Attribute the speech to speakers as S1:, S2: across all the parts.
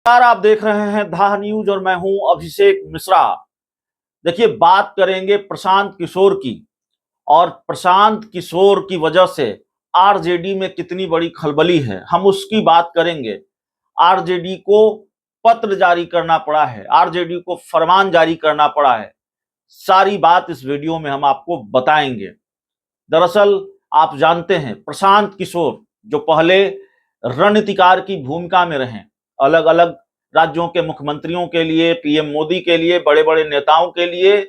S1: नमस्कार, आप देख रहे हैं धा न्यूज और मैं हूं अभिषेक मिश्रा। देखिए, बात करेंगे प्रशांत किशोर की। और प्रशांत किशोर की वजह से आरजेडी में कितनी बड़ी खलबली है, हम उसकी बात करेंगे। आरजेडी को पत्र जारी करना पड़ा है, आरजेडी को फरमान जारी करना पड़ा है। सारी बात इस वीडियो में हम आपको बताएंगे। दरअसल आप जानते हैं, प्रशांत किशोर जो पहले रणनीतिकार की भूमिका में रहे, अलग अलग राज्यों के मुख्यमंत्रियों के लिए, पीएम मोदी के लिए, बड़े बड़े नेताओं के लिए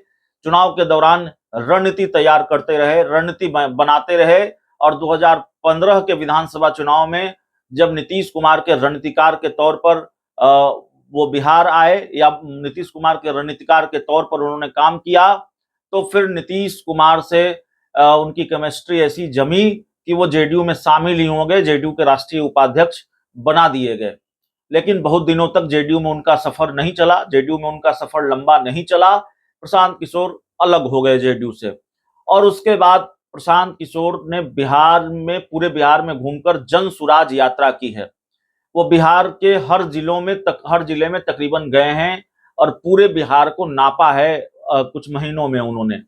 S1: चुनाव के दौरान रणनीति तैयार करते रहे, रणनीति बनाते रहे। और 2015 के विधानसभा चुनाव में जब नीतीश कुमार के रणनीतिकार के तौर पर वो बिहार आए, या नीतीश कुमार के रणनीतिकार के तौर पर उन्होंने काम किया, तो फिर नीतीश कुमार से उनकी केमिस्ट्री ऐसी जमी कि वो जेडीयू में शामिल ही हो गए, जेडीयू के राष्ट्रीय उपाध्यक्ष बना दिए गए। लेकिन बहुत दिनों तक जेडीयू में उनका सफर नहीं चला, जेडीयू में उनका सफर लंबा नहीं चला। प्रशांत किशोर अलग हो गए जेडीयू से। और उसके बाद प्रशांत किशोर ने बिहार में, पूरे बिहार में घूमकर जन सुराज यात्रा की है। वो बिहार के हर जिले में तकरीबन गए हैं और पूरे बिहार को नापा है कुछ महीनों में उन्होंने।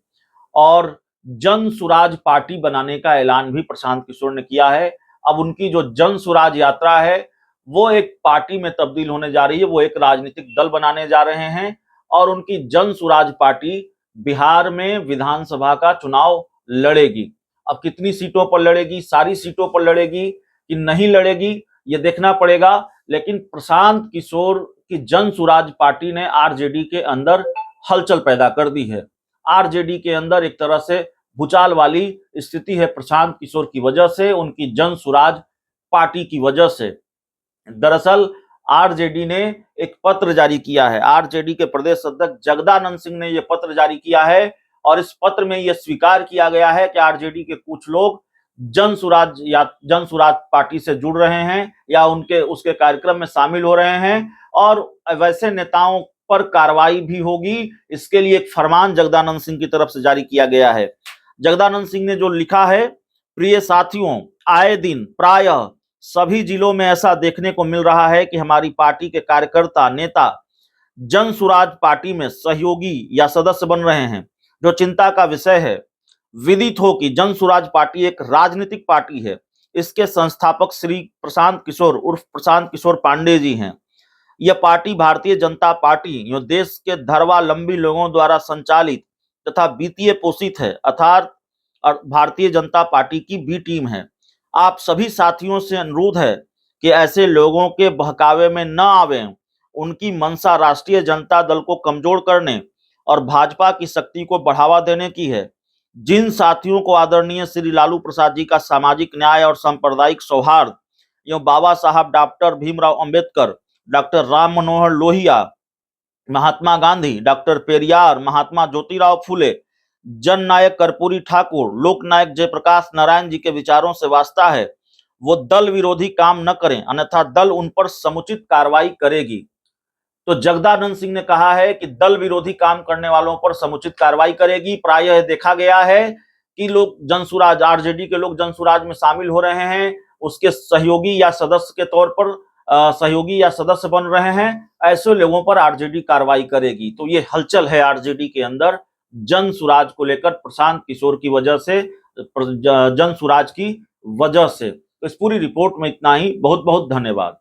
S1: और जन सुराज पार्टी बनाने का ऐलान भी प्रशांत किशोर ने किया है। अब उनकी जो जन सुराज यात्रा है वो एक पार्टी में तब्दील होने जा रही है, वो एक राजनीतिक दल बनाने जा रहे हैं। और उनकी जन सुराज पार्टी बिहार में विधानसभा का चुनाव लड़ेगी। अब कितनी सीटों पर लड़ेगी, सारी सीटों पर लड़ेगी कि नहीं लड़ेगी, ये देखना पड़ेगा। लेकिन प्रशांत किशोर की जन सुराज पार्टी ने आरजेडी के अंदर हलचल पैदा कर दी है। आरजेडी के अंदर एक तरह से भूचाल वाली स्थिति है प्रशांत किशोर की वजह से, उनकी जन सुराज पार्टी की वजह से। दरअसल आरजेडी ने एक पत्र जारी किया है, आरजेडी के प्रदेश अध्यक्ष जगदानंद सिंह ने यह पत्र जारी किया है। और इस पत्र में यह स्वीकार किया गया है कि आरजेडी के कुछ लोग जन सुराज पार्टी से जुड़ रहे हैं या उसके कार्यक्रम में शामिल हो रहे हैं, और वैसे नेताओं पर कार्रवाई भी होगी। इसके लिए एक फरमान जगदानंद सिंह की तरफ से जारी किया गया है। जगदानंद सिंह ने जो लिखा है, प्रिय साथियों, आए दिन प्रायः सभी जिलों में ऐसा देखने को मिल रहा है कि हमारी पार्टी के कार्यकर्ता, नेता जन सुराज पार्टी में सहयोगी या सदस्य बन रहे हैं, जो चिंता का विषय है। विदित हो कि जन सुराज पार्टी एक राजनीतिक पार्टी है। इसके संस्थापक श्री प्रशांत किशोर उर्फ प्रशांत किशोर पांडे जी हैं। यह पार्टी भारतीय जनता पार्टी जो देश के धर्मावलंबी लोगों द्वारा संचालित तथा वित्तीय पोषित है, अर्थात भारतीय जनता पार्टी की बी टीम है। आप सभी साथियों से अनुरोध है कि ऐसे लोगों के बहकावे में न आवें। उनकी मंशा राष्ट्रीय जनता दल को कमजोर करने और भाजपा की शक्ति को बढ़ावा देने की है। जिन साथियों को आदरणीय श्री लालू प्रसाद जी का सामाजिक न्याय और सांप्रदायिक सौहार्द एवं बाबा साहब doctor Bhimrao Ambedkar, doctor Ram Manohar Lohia, Mahatma Gandhi, doctor Periyar, Mahatma Jyotirao Phule, Jan Nayak Karpoori Thakur, लोक नायक जयप्रकाश नारायण जी के विचारों से वास्ता है, वो दल विरोधी काम न करें, अन्यथा दल उन पर समुचित कार्रवाई करेगी। तो जगदानंद सिंह ने कहा है कि दल विरोधी काम करने वालों पर समुचित कार्रवाई करेगी। प्रायः देखा गया है कि लोग जनसुराज, आरजेडी के लोग जनसुराज में शामिल हो रहे हैं, उसके सहयोगी या सदस्य के तौर पर सहयोगी या सदस्य बन रहे हैं। ऐसे लोगों पर आरजेडी कार्रवाई करेगी। तो ये हलचल है आरजेडी के अंदर जन सुराज को लेकर, प्रशांत किशोर की वजह से, जन सुराज की वजह से। तो इस पूरी रिपोर्ट में इतना ही। बहुत बहुत धन्यवाद।